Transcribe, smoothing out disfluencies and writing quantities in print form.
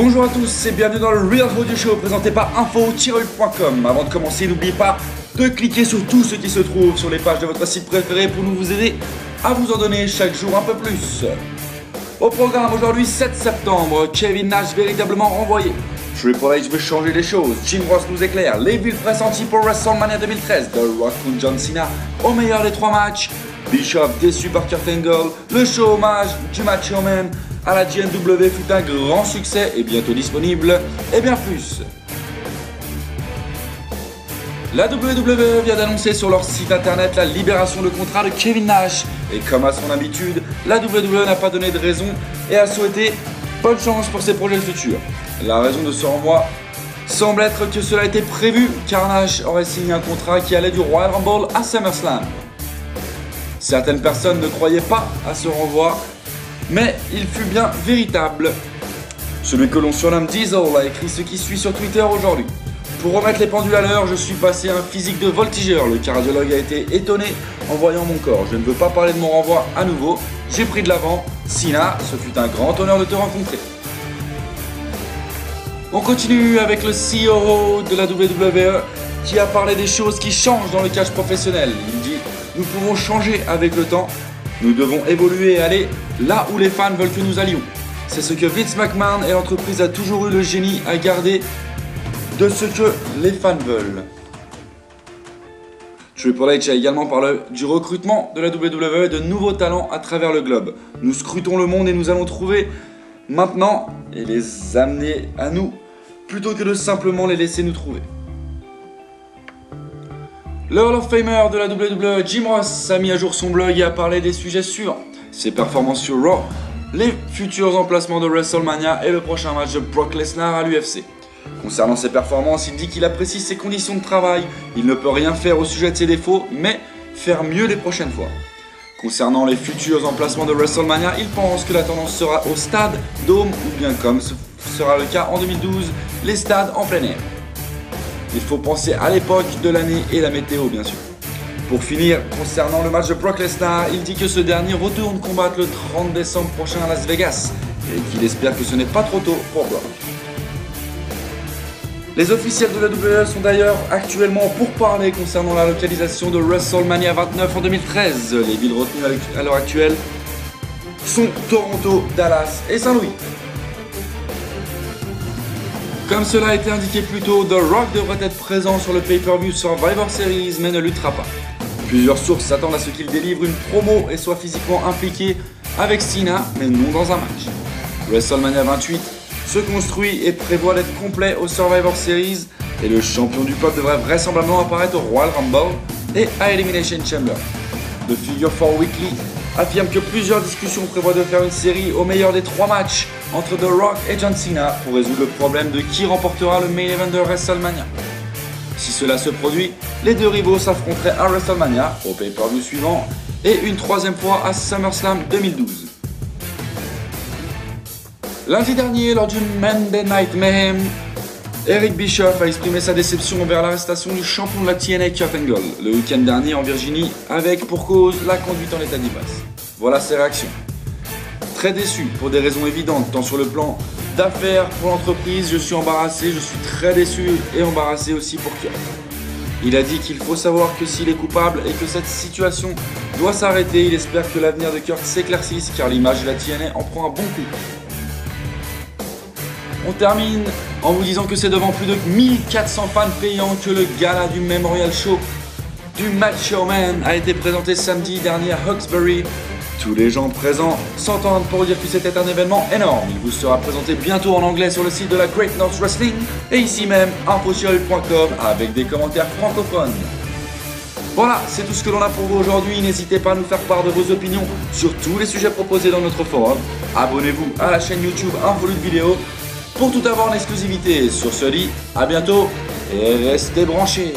Bonjour à tous et bienvenue dans le Real Audio Show présenté par info-lutte.com. Avant de commencer, n'oubliez pas de cliquer sur tout ce qui se trouve sur les pages de votre site préféré pour nous vous aider à vous en donner chaque jour un peu plus. Au programme aujourd'hui, 7 septembre, Kevin Nash véritablement renvoyé. Triple H veut changer les choses, Jim Ross nous éclaire, les villes pressenties pour WrestleMania 2013, The Rock contre John Cena au meilleur des 3 matchs, Bischoff déçu par Kurt Angle, le show hommage du Macho Man à la GNW fut un grand succès et bientôt disponible, et bien plus. La WWE vient d'annoncer sur leur site internet la libération de contrat de Kevin Nash. Et comme à son habitude, la WWE n'a pas donné de raison et a souhaité bonne chance pour ses projets futurs. La raison de ce renvoi semble être que cela était prévu car Nash aurait signé un contrat qui allait du Royal Rumble à SummerSlam. Certaines personnes ne croyaient pas à ce renvoi, mais il fut bien véritable. Celui que l'on surnomme Diesel a écrit ce qui suit sur Twitter aujourd'hui. Pour remettre les pendules à l'heure, je suis passé à un physique de voltigeur. Le cardiologue a été étonné en voyant mon corps. Je ne veux pas parler de mon renvoi à nouveau. J'ai pris de l'avant. Sina, ce fut un grand honneur de te rencontrer. On continue avec le CEO de la WWE qui a parlé des choses qui changent dans le catch professionnel. Il dit « Nous pouvons changer avec le temps. Nous devons évoluer et aller là où les fans veulent que nous allions. » C'est ce que Vince McMahon et l'entreprise a toujours eu le génie à garder de ce que les fans veulent. Triple H a également parlé du recrutement de la WWE et de nouveaux talents à travers le globe. Nous scrutons le monde et nous allons trouver maintenant et les amener à nous plutôt que de simplement les laisser nous trouver. Le Hall of Famer de la WWE, Jim Ross, a mis à jour son blog et a parlé des sujets suivants. Ses performances sur Raw, les futurs emplacements de WrestleMania et le prochain match de Brock Lesnar à l'UFC. Concernant ses performances, il dit qu'il apprécie ses conditions de travail. Il ne peut rien faire au sujet de ses défauts, mais faire mieux les prochaines fois. Concernant les futurs emplacements de WrestleMania, il pense que la tendance sera au stade, dôme ou bien comme ce sera le cas en 2012, les stades en plein air. Il faut penser à l'époque de l'année et la météo bien sûr. Pour finir, concernant le match de Brock Lesnar, il dit que ce dernier retourne combattre le 30 décembre prochain à Las Vegas et qu'il espère que ce n'est pas trop tôt pour Brock. Les officiels de la WWE sont d'ailleurs actuellement en pourparlers concernant la localisation de WrestleMania 29 en 2013. Les villes retenues à l'heure actuelle sont Toronto, Dallas et Saint-Louis. Comme cela a été indiqué plus tôt, The Rock devrait être présent sur le pay-per-view Survivor Series mais ne luttera pas. Plusieurs sources s'attendent à ce qu'il délivre une promo et soit physiquement impliqué avec Cena mais non dans un match. WrestleMania 28 se construit et prévoit d'être complet au Survivor Series et le champion du peuple devrait vraisemblablement apparaître au Royal Rumble et à Elimination Chamber. The Figure 4 Weekly affirme que plusieurs discussions prévoient de faire une série au meilleur des 3 matchs entre The Rock et John Cena pour résoudre le problème de qui remportera le main event de WrestleMania. Si cela se produit, les deux rivaux s'affronteraient à WrestleMania au pay-per-view suivant et une 3e fois à SummerSlam 2012. Lundi dernier, lors du Monday Night Mayhem, Eric Bischoff a exprimé sa déception envers l'arrestation du champion de la TNA Kurt Angle le week-end dernier en Virginie avec pour cause la conduite en état d'ivresse. Voilà ses réactions. Très déçu pour des raisons évidentes, tant sur le plan d'affaires pour l'entreprise, je suis embarrassé, je suis très déçu et embarrassé aussi pour Kurt. Il a dit qu'il faut savoir que s'il est coupable et que cette situation doit s'arrêter, il espère que l'avenir de Kurt s'éclaircisse car l'image de la TNA en prend un bon coup. On termine en vous disant que c'est devant plus de 1400 fans payants que le gala du Memorial Show du Macho Man a été présenté samedi dernier à Hawkesbury. Tous les gens présents s'entendent pour dire que c'était un événement énorme. Il vous sera présenté bientôt en anglais sur le site de la Great North Wrestling et ici même info-lutte.com avec des commentaires francophones. Voilà, c'est tout ce que l'on a pour vous aujourd'hui. N'hésitez pas à nous faire part de vos opinions sur tous les sujets proposés dans notre forum. Abonnez-vous à la chaîne YouTube Info-Lutte Vidéo pour tout avoir en exclusivité. Sur ce dit, à bientôt et restez branchés.